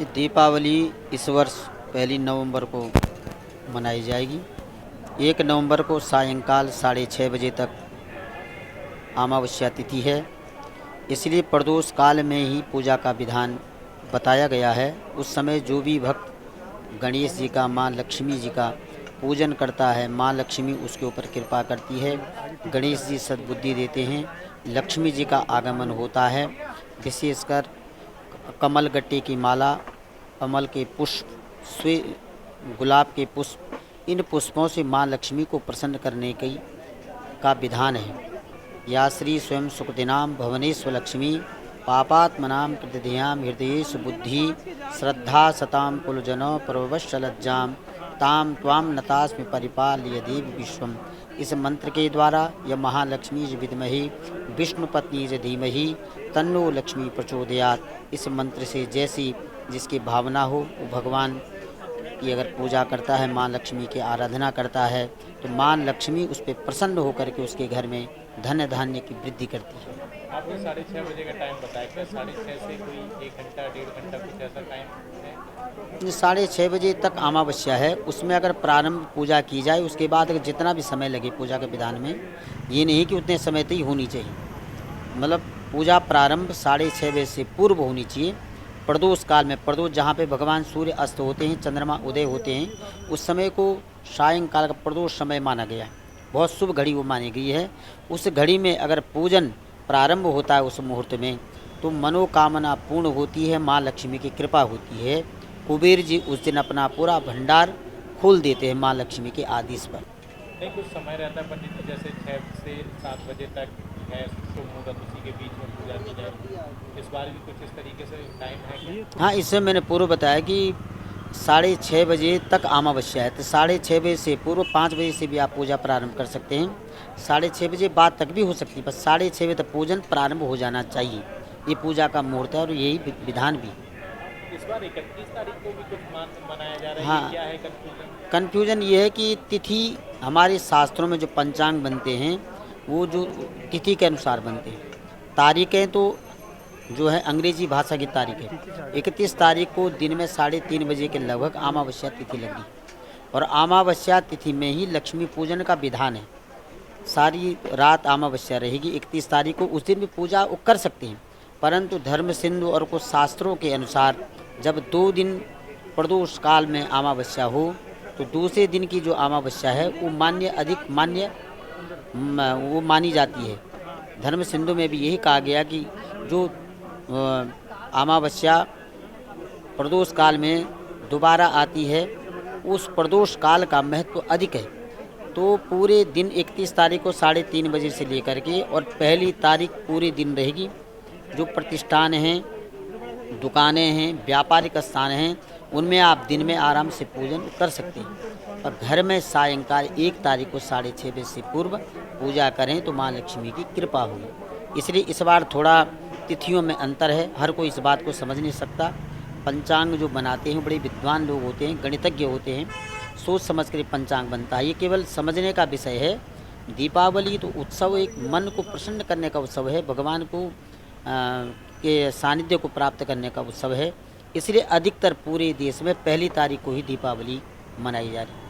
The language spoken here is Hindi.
ये दीपावली इस वर्ष 1 नवंबर को मनाई जाएगी। 1 नवंबर को सायंकाल 6:30 बजे तक अमावस्या तिथि है, इसलिए प्रदोष काल में ही पूजा का विधान बताया गया है। उस समय जो भी भक्त गणेश जी का, माँ लक्ष्मी जी का पूजन करता है, माँ लक्ष्मी उसके ऊपर कृपा करती है, गणेश जी सद्बुद्धि देते हैं, लक्ष्मी जी का आगमन होता है। विशेषकर कमल गट्टे की माला, कमल के पुष्प, गुलाब के पुष्प, इन पुष्पों से माँ लक्ष्मी को प्रसन्न करने का विधान है। या श्री स्वयं सुखदिनाम भवनेश्वर लक्ष्मी पापात्मनां कृतधियां हृदयेषु बुद्धि श्रद्धा सतां कुलजनो प्रवश्चलज्जाम ताम त्वाम नतास्मि परिपालय देवी विश्वम। इस मंत्र के द्वारा यह महालक्ष्मी ज विद्महे विष्णुपत्नी ज धीमहि तन्नो लक्ष्मी प्रचोदयात्, इस मंत्र से जैसी जिसकी भावना हो वो भगवान की अगर पूजा करता है, माँ लक्ष्मी की आराधना करता है, तो माँ लक्ष्मी उस पर प्रसन्न होकर के उसके घर में धन धान्य की वृद्धि करती है। आपने 6:30 बजे का टाइम बताया, क्या 6:30 से कोई 1 घंटा 1.5 घंटा कुछ ऐसा टाइम है? 6:30 बजे तक अमावस्या है, उसमें अगर प्रारंभ पूजा की जाए, उसके बाद अगर जितना भी समय लगे पूजा के विधान में, ये नहीं कि उतने समय तक ही होनी चाहिए। मतलब पूजा प्रारंभ 6:30 बजे से पूर्व होनी चाहिए। प्रदोष काल में, प्रदोष जहाँ पे भगवान सूर्य अस्त होते हैं, चंद्रमा उदय होते हैं, उस समय को सायंकाल का प्रदोष समय माना गया है। बहुत शुभ घड़ी वो मानी गई है। उस घड़ी में अगर पूजन प्रारंभ होता है उस मुहूर्त में, तो मनोकामना पूर्ण होती है, माँ लक्ष्मी की कृपा होती है। कुबेर जी उस दिन अपना पूरा भंडार खोल देते हैं माँ लक्ष्मी के आदेश पर। नहीं, कुछ समय रहता है पंडित जी, जैसे 6 से 7 बजे तक है शुभ मुहूर्त, उसी के बीच में पूजा की जाए, इस बार भी कुछ इस तरीके से टाइम है क्या? हाँ, इससे मैंने पूर्व बताया कि 6:30 बजे तक अमावस्या है, तो 6:30 बजे से पूर्व 5 बजे से भी आप पूजा प्रारंभ कर सकते हैं। 6:30 बजे बाद तक भी हो सकती है, बस 6:30 बजे तक पूजन प्रारंभ हो जाना चाहिए। ये पूजा का मुहूर्त है और यही विधान भी। इस बार 31 तारीख को भी कुछ मनाया जा रहा है, हाँ, ये क्या है कंफ्यूजन? कन्फ्यूजन ये है कि तिथि हमारे शास्त्रों में जो पंचांग बनते हैं वो जो तिथि के अनुसार बनते हैं। तारीखें तो जो है अंग्रेजी भाषा की तारीख है। 31 तारीख को दिन में 3:30 बजे के लगभग अमावस्या तिथि लगी, और अमावस्या तिथि में ही लक्ष्मी पूजन का विधान है। सारी रात अमावस्या रहेगी 31 तारीख को, उस दिन भी पूजा वो कर सकते हैं, परंतु धर्म सिंधु और कुछ शास्त्रों के अनुसार जब 2 दिन प्रदोष काल में अमावस्या हो, तो दूसरे दिन की जो अमावस्या है वो अधिक मान्य वो मानी जाती है। धर्म सिंधु में भी यही कहा गया कि जो अमावस्या प्रदोष काल में दोबारा आती है, उस प्रदोष काल का महत्व अधिक है। तो पूरे दिन 31 तारीख को 3:30 बजे से लेकर के और पहली तारीख पूरे दिन रहेगी। जो प्रतिष्ठान हैं, दुकानें हैं, व्यापारिक स्थान हैं, उनमें आप दिन में आराम से पूजन कर सकते हैं, और घर में सायंकाल 1 तारीख को 6:30 बजे से पूर्व पूजा करें तो माँ लक्ष्मी की कृपा होगी। इसलिए इस बार थोड़ा तिथियों में अंतर है, हर कोई इस बात को समझ नहीं सकता। पंचांग जो बनाते हैं बड़े विद्वान लोग होते हैं, गणितज्ञ होते हैं, सोच समझ कर पंचांग बनता है। ये केवल समझने का विषय है। दीपावली तो उत्सव एक मन को प्रसन्न करने का उत्सव है, भगवान को के सानिध्य को प्राप्त करने का उत्सव है। इसलिए अधिकतर पूरे देश में पहली तारीख को ही दीपावली मनाई जा रही है।